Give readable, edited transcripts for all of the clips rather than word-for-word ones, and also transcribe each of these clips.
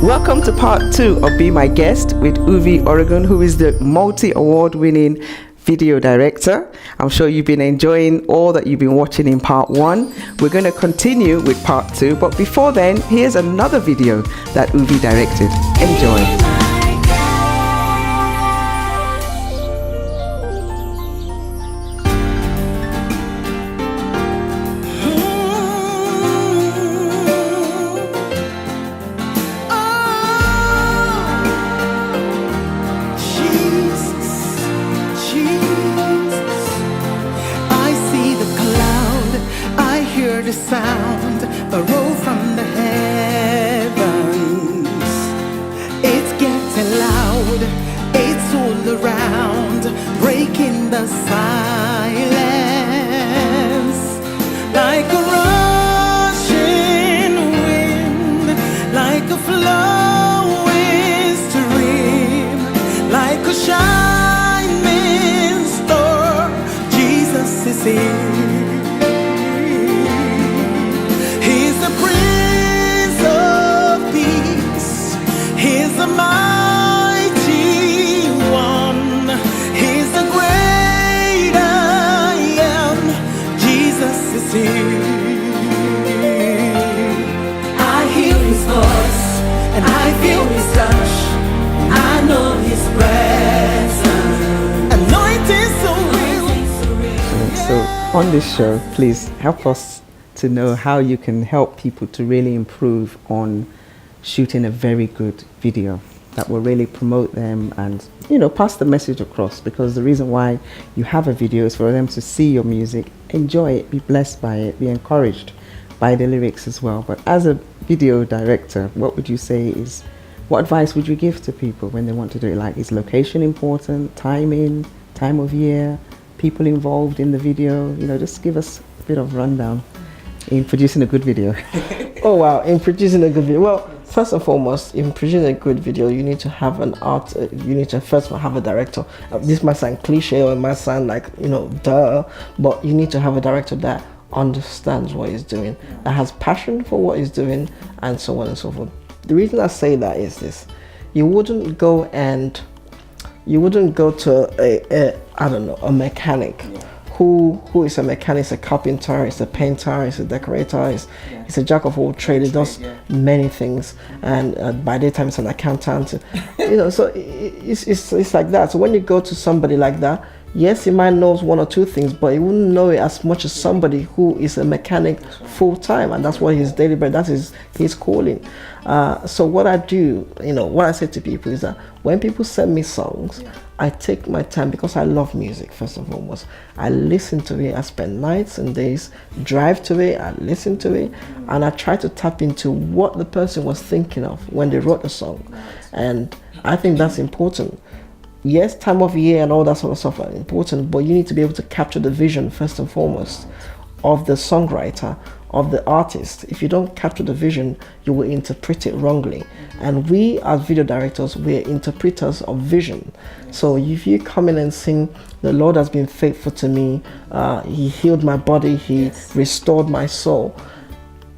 Welcome to part 2 of Be My Guest with Uvi Orogun, who is the multi-award winning video director. I'm sure you've been enjoying all that you've been watching in part 1. We're going to continue with part 2, but before then, here's another video that Uvi directed. Enjoy. The sound a roll from the heavens. It's getting loud, it's all around, breaking the silence. Like a rushing wind, like a flowing stream, like a shining star, Jesus is here. The mighty one, he's the great I am, Jesus is here. I hear his voice and I feel his touch, I know his presence, anointing so real. So on this show, please help us to know how you can help people to really improve on shooting a very good video that will really promote them and, you know, pass the message across, because the reason why you have a video is for them to see your music, enjoy it, be blessed by it, be encouraged by the lyrics as well. But as a video director, what would you say is, what advice would you give to people when they want to do it? Like, is location important, timing, time of year, people involved in the video? You know, just give us a bit of rundown in producing a good video. Oh wow, in producing a good video. Well, first and foremost, in producing a good video, you need to have an art, you need to first of all have a director. This might sound cliche or it might sound like, you know, duh, but you need to have a director that understands what he's doing, that has passion for what he's doing, and so on and so forth. The reason I say that is this: you wouldn't go to a mechanic. Who is a mechanic, is a carpenter, is a painter, is a decorator, is a jack of all trades, does many things, and by the time it's an accountant, you know. So it's like that. So when you go to somebody like that, yes, he might know one or two things, but he wouldn't know it as much as somebody who is a mechanic full time, and that's what his daily bread, that is his calling. So what I do, you know, what I say to people is that when people send me songs, I take my time, because I love music. First and foremost, I listen to it. I spend nights and days, drive to it, I listen to it, and I try to tap into what the person was thinking of when they wrote the song. And I think that's important. Yes, time of year and all that sort of stuff are important, but you need to be able to capture the vision first and foremost of the songwriter, of the artist. If you don't capture the vision, you will interpret it wrongly. And we as video directors, we're interpreters of vision. So if you come in and sing, "The Lord has been faithful to me, he healed my body, he restored my soul,"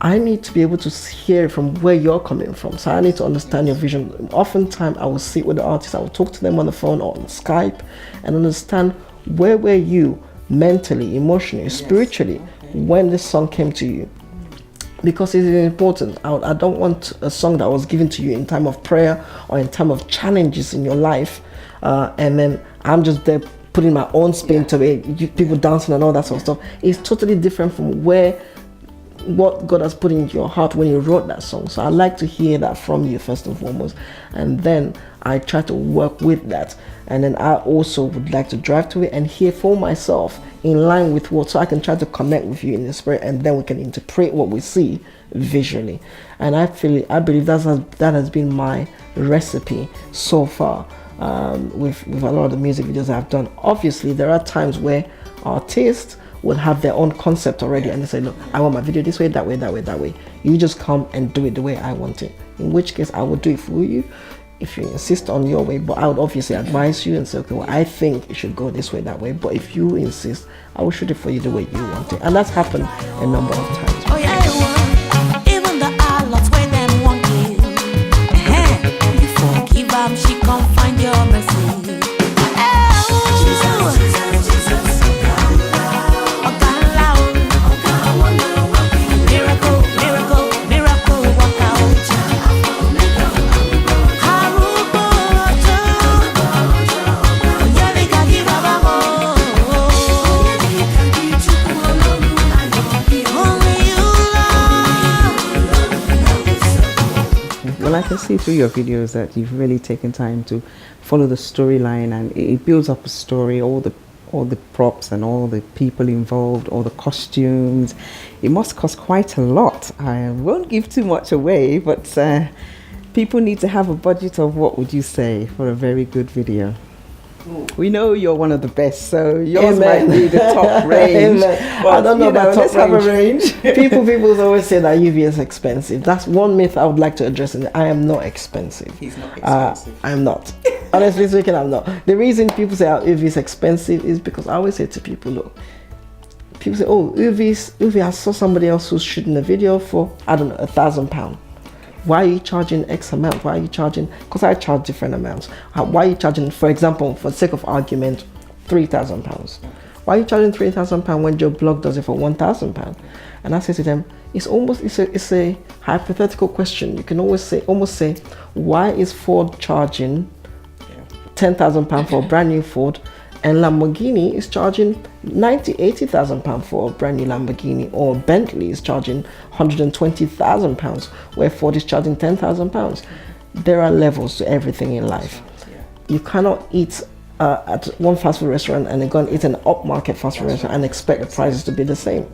I need to be able to hear from where you're coming from. So I need to understand your vision. Oftentimes I will sit with the artist, I will talk to them on the phone or on Skype and understand, where were you mentally, emotionally, spiritually when this song came to you? Because it is important. I don't want a song that was given to you in time of prayer or in time of challenges in your life, and then I'm just there putting my own spin to it, people dancing and all that sort of stuff. It's totally different from what God has put into your heart when you wrote that song. So I like to hear that from you first and foremost, and then I try to work with that. And then I also would like to drive to it and hear for myself in line with what, so I can try to connect with you in the spirit, and then we can interpret what we see visually. And I believe that has been my recipe so far with a lot of the music videos I've done. Obviously, there are times where artists would have their own concept already, and they say, "Look, I want my video this way, that way, that way, that way. You just come and do it the way I want it." In which case, I will do it for you if you insist on your way. But I would obviously advise you and say, "Okay, well, I think it should go this way, that way. But if you insist, I will shoot it for you the way you want it." And that's happened a number of times. Oh yeah, even the allots when them want you. can see through your videos that you've really taken time to follow the storyline, and it builds up a story, all the props and all the people involved, all the costumes. It must cost quite a lot. I won't give too much away, but people need to have a budget of, what would you say, for a very good video? We know you're one of the best, so yours might be the top range. I don't know about top let's have a range. people always say that UV is expensive. That's one myth I would like to address. And I am not expensive. He's not expensive. I'm not. Honestly speaking, I'm not. The reason people say UV is expensive is because I always say to people, look, people say, oh, UV, I saw somebody else who's shooting a video for, I don't know, £1,000. Why are you charging X amount? Why are you charging? Because I charge different amounts. Why are you charging, for example, for the sake of argument, £3,000? Why are you charging £3,000 when your blog does it for £1,000? And I say to them, it's a hypothetical question. You can almost say, why is Ford charging £10,000 for a brand new Ford, and Lamborghini is charging £80,000 for a brand new Lamborghini, or Bentley is charging £120,000, where Ford is charging £10,000. There are levels to everything in life. You cannot eat at one fast food restaurant and then go and eat an upmarket fast food restaurant and expect the prices to be the same.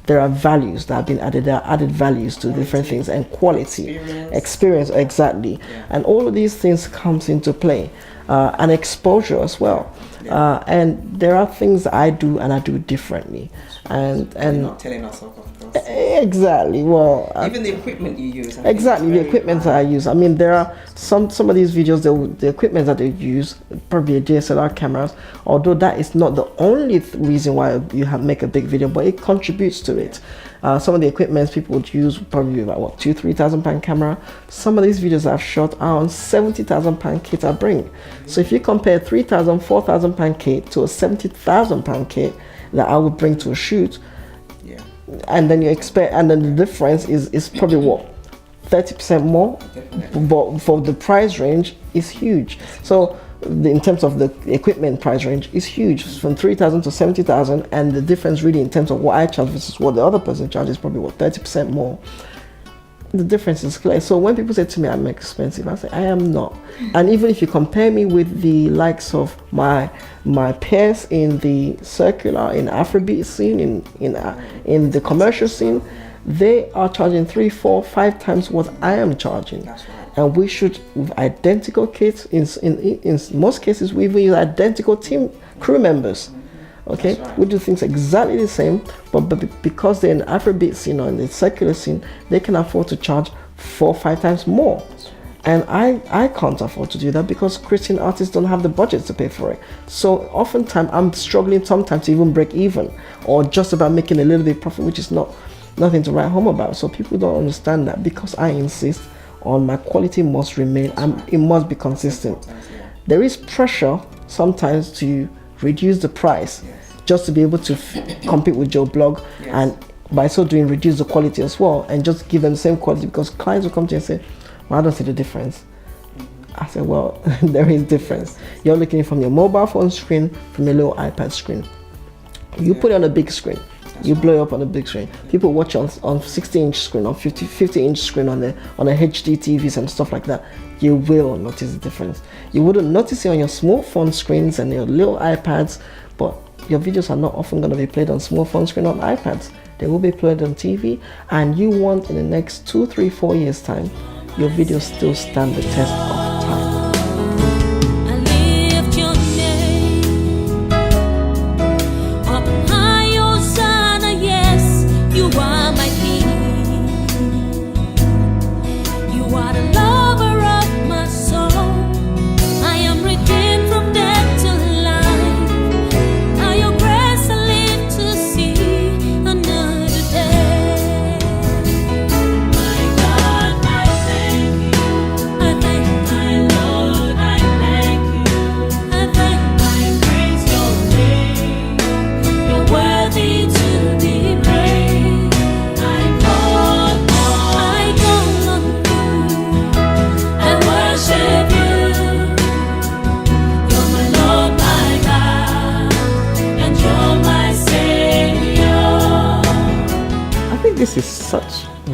There are values that have been added. There are added values to different things, and quality, experience, exactly. And all of these things comes into play. And exposure as well. And there are things that I do, and I do differently. And You're not telling us off, of course. Exactly. Well, even the equipment you use. Exactly, the equipment that I use. I mean, there are some of these videos, the equipment that they use, probably a DSLR cameras, although that is not the only reason why you make a big video, but it contributes to it. Some of the equipment people would use probably about what, £2,000-3,000 camera. Some of these videos I've shot are on £70,000 kit I bring. So if you compare £3,000-4,000 kit to a £70,000 kit that I would bring to a shoot, and then you expect, and then the difference is probably what, 30% more, but for the price range is huge. So in terms of the equipment price range is huge, from 3,000 to 70,000, and the difference really in terms of what I charge versus what the other person charges is probably what, 30% more. The difference is clear. So when people say to me I'm expensive, I say I am not. And even if you compare me with the likes of my peers in the circular, in Afrobeat scene, in the commercial scene, they are charging 3, 4, 5 times what I am charging. That's right. And we should, with identical kits, in most cases we even use identical team crew members. Okay, right. We do things exactly the same, but because they're in the Afrobeat scene or in the secular scene, they can afford to charge 4 or 5 times more. And I can't afford to do that because Christian artists don't have the budget to pay for it. So oftentimes I'm struggling sometimes to even break even, or just about making a little bit profit, which is nothing to write home about. So people don't understand that, because I insist on my quality must remain, and it must be consistent. There is pressure sometimes to reduce the price just to be able to compete with Joe Blog, and by so doing reduce the quality as well, and just give them the same quality, because clients will come to you and say, well, I don't see the difference. I said, well, there is difference. You're looking from your mobile phone screen, from your little iPad screen. You put it on a big screen, you blow it up on a big screen. People watch on 60-inch screen, on 50-inch screen, on a HD TVs and stuff like that. You will notice the difference. You wouldn't notice it on your smartphone screens and your little iPads, but your videos are not often going to be played on smartphone screen or iPads. They will be played on TV, and you want in the next 2, 3, 4 years time, your videos still stand the test of time.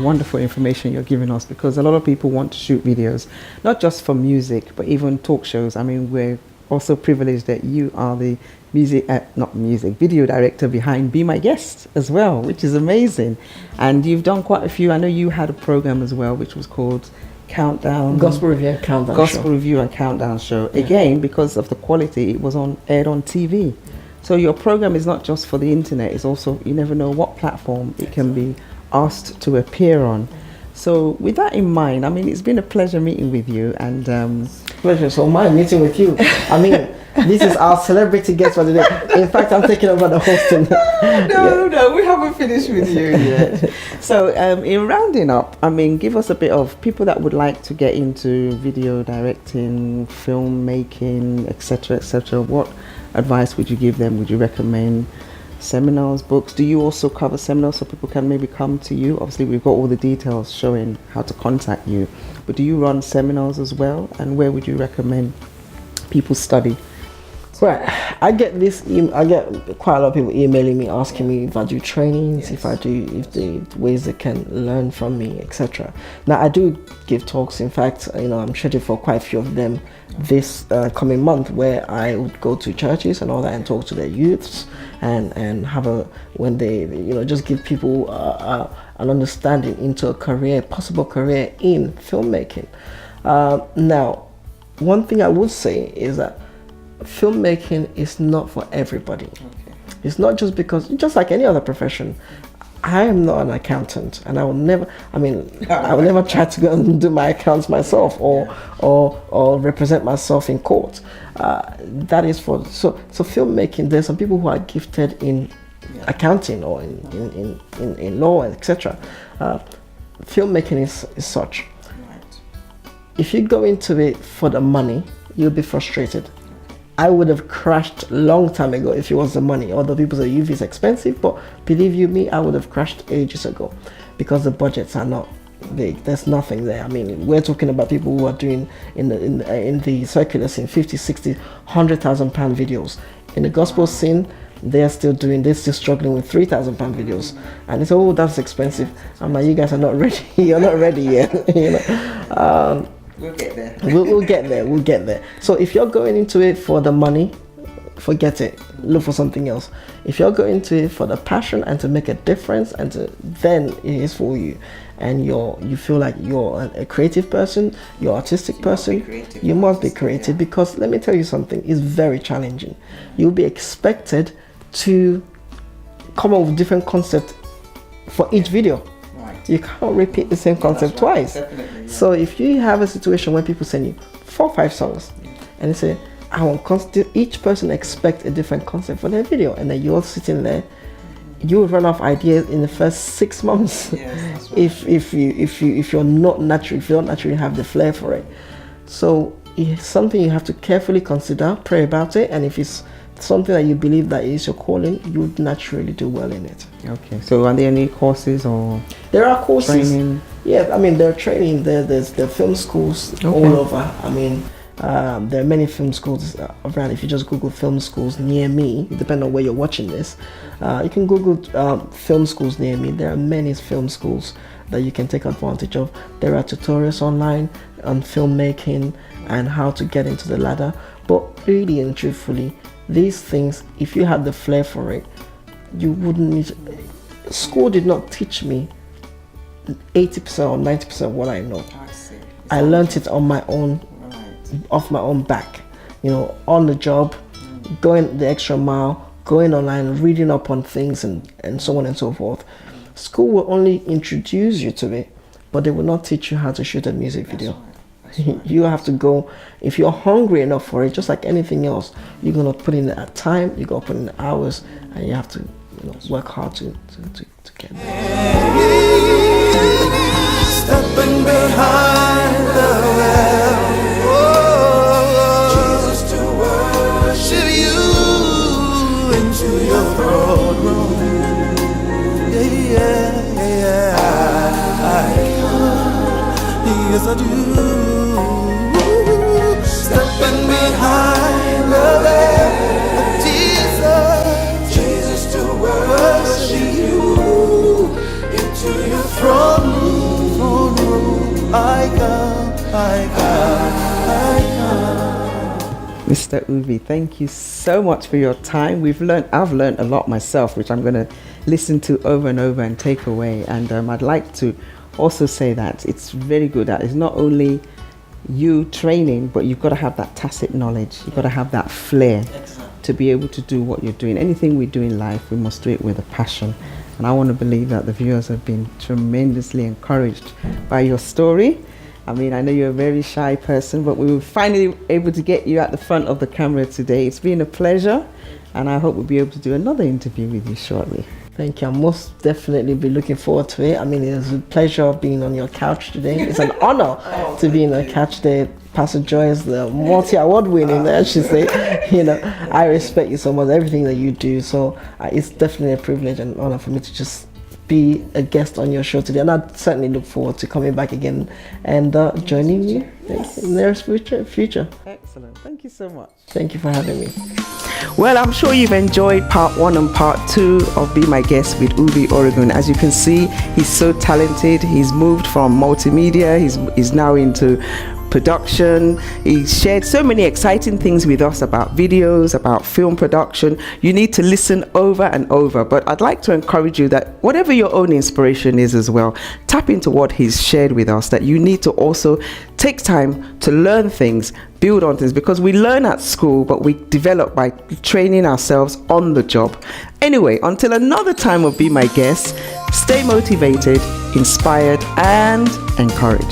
wonderful information you're giving us, because a lot of people want to shoot videos, not just for music, but even talk shows. I mean, we're also privileged that you are the video director behind Be My Guest as well, which is amazing. And you've done quite a few. I know you had a program as well, which was called Countdown. Gospel Review and Countdown Gospel Show. Review and Countdown Show. Again, because of the quality, it was aired on TV. So your program is not just for the internet, it's also, you never know what platform it can be asked to appear on. So with that in mind, I mean, it's been a pleasure meeting with you, and Pleasure. So my meeting with you. I mean, this is our celebrity guest for the day. In fact, I'm taking over the hosting. No, we haven't finished with you yet. So in rounding up, I mean, give us a bit of people that would like to get into video directing, filmmaking, etc., etc. What advice would you give them? Would you recommend seminars, books? Do you also cover seminars so people can maybe come to you? Obviously, we've got all the details showing how to contact you, but do you run seminars as well? And where would you recommend people study? Right, I get quite a lot of people emailing me asking me if I do trainings, if the ways they can learn from me, etc. Now I do give talks. In fact, I'm scheduled for quite a few of them this coming month, where I would go to churches and all that and talk to their youths and have when they just give people an understanding into a possible career in filmmaking. Now, one thing I would say is that filmmaking is not for everybody. Okay. It's not just like any other profession. I am not an accountant, and I will never try to go and do my accounts myself or represent myself in court. That is so filmmaking. There's some people who are gifted in accounting or in law, etc. Filmmaking is such. Right. If you go into it for the money, you'll be frustrated. I would have crashed long time ago if it was the money. Although people say Uvi is expensive, but believe you me, I would have crashed ages ago, because the budgets are not big. There's nothing there. I mean, we're talking about people who are doing in the secular scene 50, 60, 100,000 pound videos. In the gospel scene, they're still struggling with 3,000 pound videos, and it's that's expensive. I'm like, you guys are not ready. You're not ready yet. We'll get there. We'll get there. So if you're going into it for the money, forget it. Look for something else. If you're going into it for the passion and to make a difference, then it is for you. And you feel like you're a creative person, you're an artistic person, you must be creative, because let me tell you something, it's very challenging. You'll be expected to come up with different concepts for each video. You can't repeat the same concept twice. Definitely, yeah. So if you have a situation where people send you 4 or 5 songs, and they say, I want each person expect a different concept for their video, and then you're sitting there, you will run off ideas in the first 6 months. Yes, right. if you don't naturally have the flair for it. So it's something you have to carefully consider, pray about it, and if it's something that you believe that is your calling, you would naturally do well in it. Okay. So are there any courses or there are courses? Training? Yeah, I mean, there are training. There's film schools all over. I mean, there are many film schools around. If you just Google film schools near me, depending on where you're watching this, you can Google film schools near me. There are many film schools that you can take advantage of. There are tutorials online on filmmaking and how to get into the ladder. But really and truthfully, these things, if you had the flair for it, you wouldn't need. School did not teach me 80% or 90% of what I know. I learned it on my own, off my own back, on the job, going the extra mile, going online, reading up on things and so on and so forth. School will only introduce you to it, but they will not teach you how to shoot a music video. You have to go. If you're hungry enough for it, just like anything else, you're gonna put in the time, you gotta put in the hours, and you have to work hard to get there. Stepping behind the veil, Jesus, to worship you into your throne room. Yeah. I come, yes I do. Stepping behind the veil, Jesus, to worship you into your throne room. Mr. Uvi, thank you so much for your time. I've learned a lot myself, which I'm going to listen to over and over and take away. And I'd like to also say that it's very good that it's not only you training, but you've got to have that tacit knowledge. You've got to have that flair to be able to do what you're doing. Anything we do in life, we must do it with a passion. And I want to believe that the viewers have been tremendously encouraged by your story. I mean, I know you're a very shy person, but we were finally able to get you at the front of the camera today. It's been a pleasure, and I hope we'll be able to do another interview with you shortly. Thank you. I'll most definitely be looking forward to it. I mean, it's a pleasure being on your couch today. It's an honor to be on the couch today. Pastor Joy is the multi-award winning, I should say. You know, I respect you so much, everything that you do. So it's definitely a privilege and honor for me to just be a guest on your show today, and I certainly look forward to coming back again and joining you in the nearest future. Excellent. Thank you so much. Thank you for having me. Well, I'm sure you've enjoyed part 1 and part 2 of Be My Guest with Uvi Orogun. As you can see, he's so talented. He's moved from multimedia. He's now into production. He shared so many exciting things with us about videos, about film production. You need to listen over and over, but I'd like to encourage you that whatever your own inspiration is as well, tap into what he's shared with us, that you need to also take time to learn things, build on things, because we learn at school, but we develop by training ourselves on the job. Anyway, until another time of Be My Guest, stay motivated, inspired, and encouraged.